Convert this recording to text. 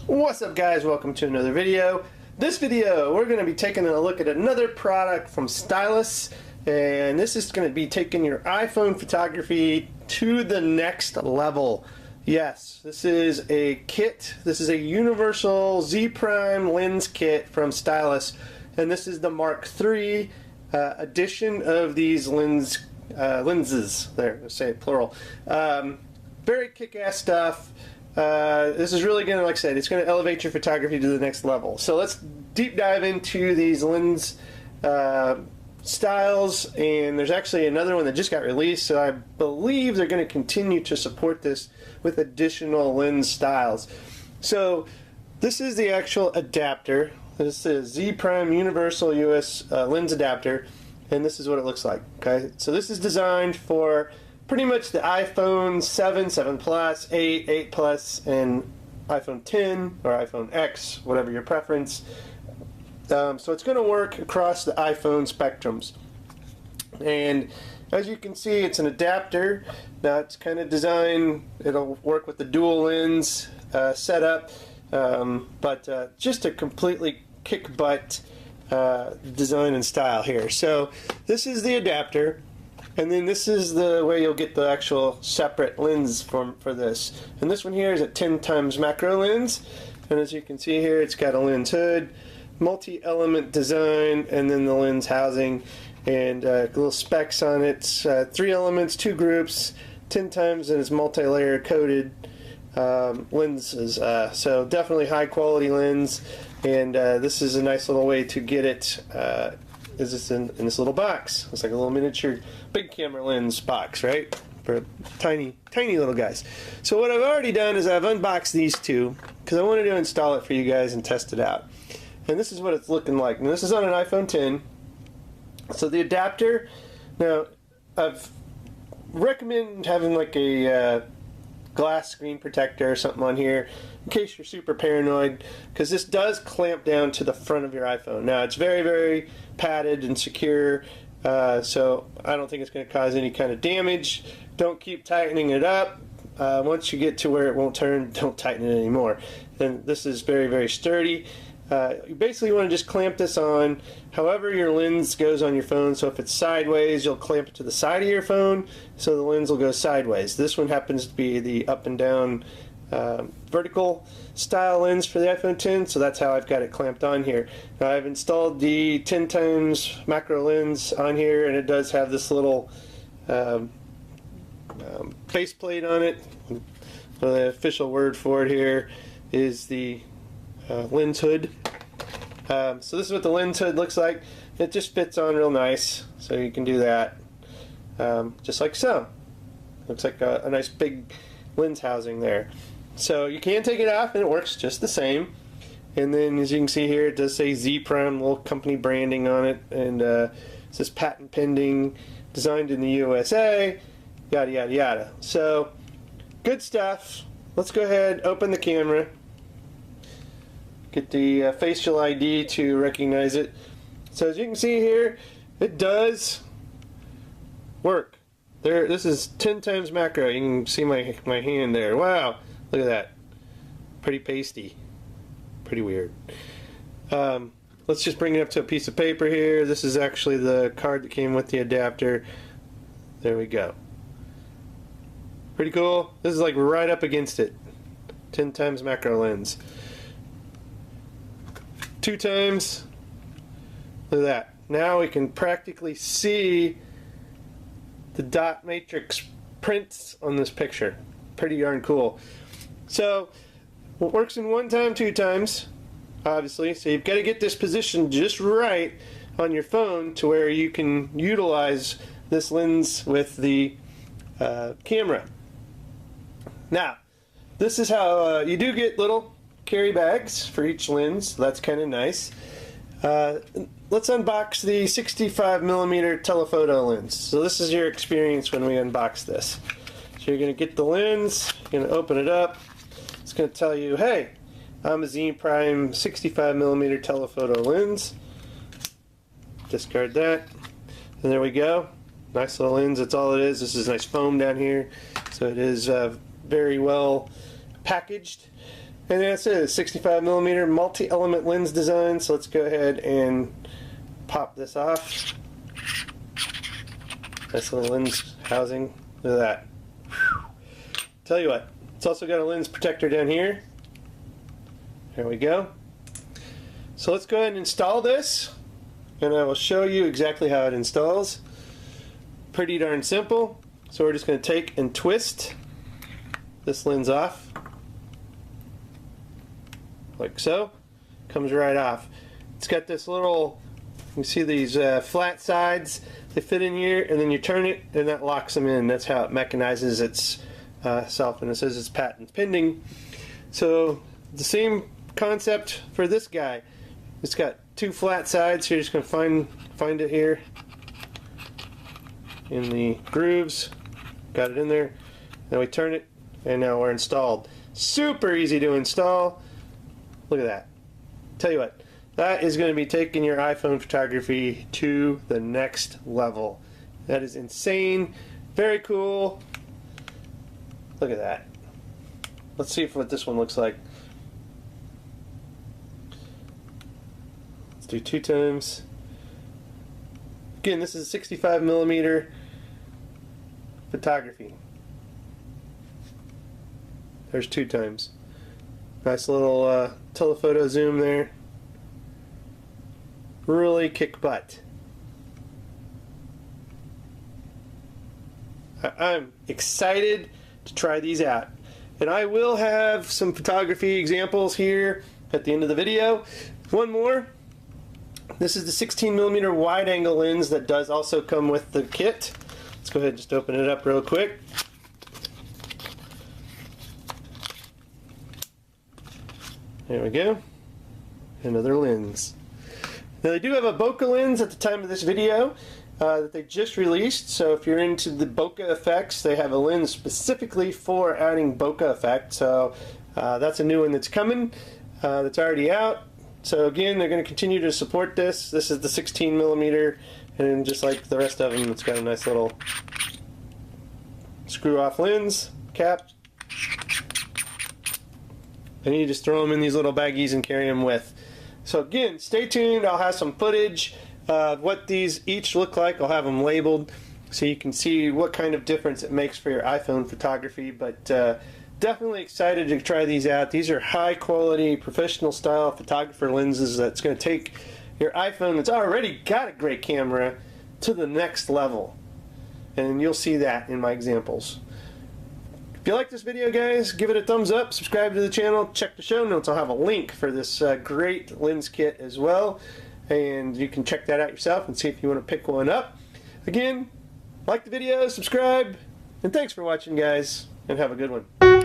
What's up guys, welcome to another video. This video we're going to be taking a look at another product from Ztylus, and this is going to be taking your iPhone photography to the next level. Yes, this is a kit. This is a universal Z Prime lens kit from Ztylus, and this is the Mark III edition of these lenses. There, let's say it plural. Very kick-ass stuff. This is really going to, like I said, it's going to elevate your photography to the next level. So let's deep dive into these lens styles, and there's actually another one that just got released, so I believe they're going to continue to support this with additional lens styles. So this is the actual adapter. This is Z Prime Universal US lens adapter, and this is what it looks like. Okay, so this is designed for pretty much the iPhone 7, 7 Plus, 8, 8 Plus, and iPhone 10 or iPhone X, whatever your preference. So it's going to work across the iPhone spectrums. And as you can see, it's an adapter. Now it's kind of designed, it'll work with the dual lens setup, but just a completely kick butt design and style here. So this is the adapter. And then this is the way you'll get the actual separate lens for this. And this one here is a 10 times macro lens. And as you can see here, it's got a lens hood, multi-element design, and then the lens housing, and little specs on it. 3 elements, 2 groups, 10 times, and it's multi-layer coated lenses. So definitely high quality lens. And this is a nice little way to get it. Is this in this little box? It's like a little miniature big camera lens box, right? For tiny little guys. So what I've already done is I've unboxed these two because I wanted to install it for you guys and test it out. And this is what it's looking like. And this is on an iPhone 10. So the adapter, now I've recommend having like a glass screen protector or something on here in case you're super paranoid, because this does clamp down to the front of your iPhone. Now it's very, very padded and secure, so I don't think it's going to cause any kind of damage. Don't keep tightening it up. Once you get to where it won't turn, don't tighten it anymore. And this is very, very sturdy. You basically want to just clamp this on however your lens goes on your phone. So if it's sideways, you'll clamp it to the side of your phone so the lens will go sideways. This one happens to be the up and down vertical style lens for the iPhone 10, so that's how I've got it clamped on here. Now I've installed the 10 times macro lens on here, and it does have this little base plate on it. The official word for it here is the lens hood. So this is what the lens hood looks like. It just fits on real nice, so you can do that just like so. Looks like a nice big lens housing there. So you can take it off and it works just the same. And then as you can see here, it does say Z Prime, little company branding on it, and it says patent pending, designed in the USA, yada yada yada. So good stuff. Let's go ahead, open the camera, get the facial ID to recognize it. So as you can see here, it does work. There, this is 10 times macro. You can see my hand there. Wow, look at that. Pretty pasty. Pretty weird. Let's just bring it up to a piece of paper here. This is actually the card that came with the adapter. There we go. Pretty cool. This is like right up against it. 10 times macro lens. 2 times. Look at that. Now we can practically see the dot matrix prints on this picture. Pretty darn cool. So it works in 1 time, 2 times, obviously. So you've got to get this position just right on your phone to where you can utilize this lens with the camera. Now, this is how you do get little carry bags for each lens. That's kind of nice. Let's unbox the 65mm telephoto lens. So this is your experience when we unbox this. So you're going to get the lens, you're going to open it up. It's going to tell you, hey, I'm a Z Prime 65mm telephoto lens. Discard that. And there we go. Nice little lens, that's all it is. This is nice foam down here. So it is very well packaged. And that's a 65mm multi-element lens design. So let's go ahead and pop this off. Nice little lens housing. Look at that. Whew. Tell you what, it's also got a lens protector down here. There we go. So let's go ahead and install this, and I will show you exactly how it installs. Pretty darn simple. So we're just going to take and twist this lens off, like so. Comes right off. It's got this little, you see these flat sides, they fit in here, and then you turn it and that locks them in. That's how it mechanizes itself, and it says it's patent pending. So the same concept for this guy. It's got two flat sides. You're just going to find it here in the grooves. Got it in there. Then we turn it, and now we're installed. Super easy to install. Look at that. Tell you what, that is going to be taking your iPhone photography to the next level. That is insane. Very cool. Look at that. Let's see what this one looks like. Let's do 2 times. Again, this is 65mm photography. There's 2 times. Nice little telephoto zoom there. Really kick butt. I'm excited to try these out. And I will have some photography examples here at the end of the video. One more. This is the 16mm wide angle lens that does also come with the kit. Let's go ahead and just open it up real quick. There we go. Another lens. Now they do have a bokeh lens at the time of this video that they just released, so if you're into the bokeh effects, they have a lens specifically for adding bokeh effect. So that's a new one that's coming, that's already out. So again, they're going to continue to support this. This is the 16mm, and just like the rest of them, it's got a nice little screw-off lens cap. And you just throw them in these little baggies and carry them with. So again, stay tuned. I'll have some footage of what these each look like. I'll have them labeled so you can see what kind of difference it makes for your iPhone photography. But definitely excited to try these out. These are high quality, professional style photographer lenses that's going to take your iPhone that's already got a great camera to the next level. And you'll see that in my examples. If you like this video, guys, give it a thumbs up, subscribe to the channel, check the show notes. I'll have a link for this great lens kit as well, and you can check that out yourself and see if you want to pick one up. Again, like the video, subscribe, and thanks for watching, guys, and have a good one.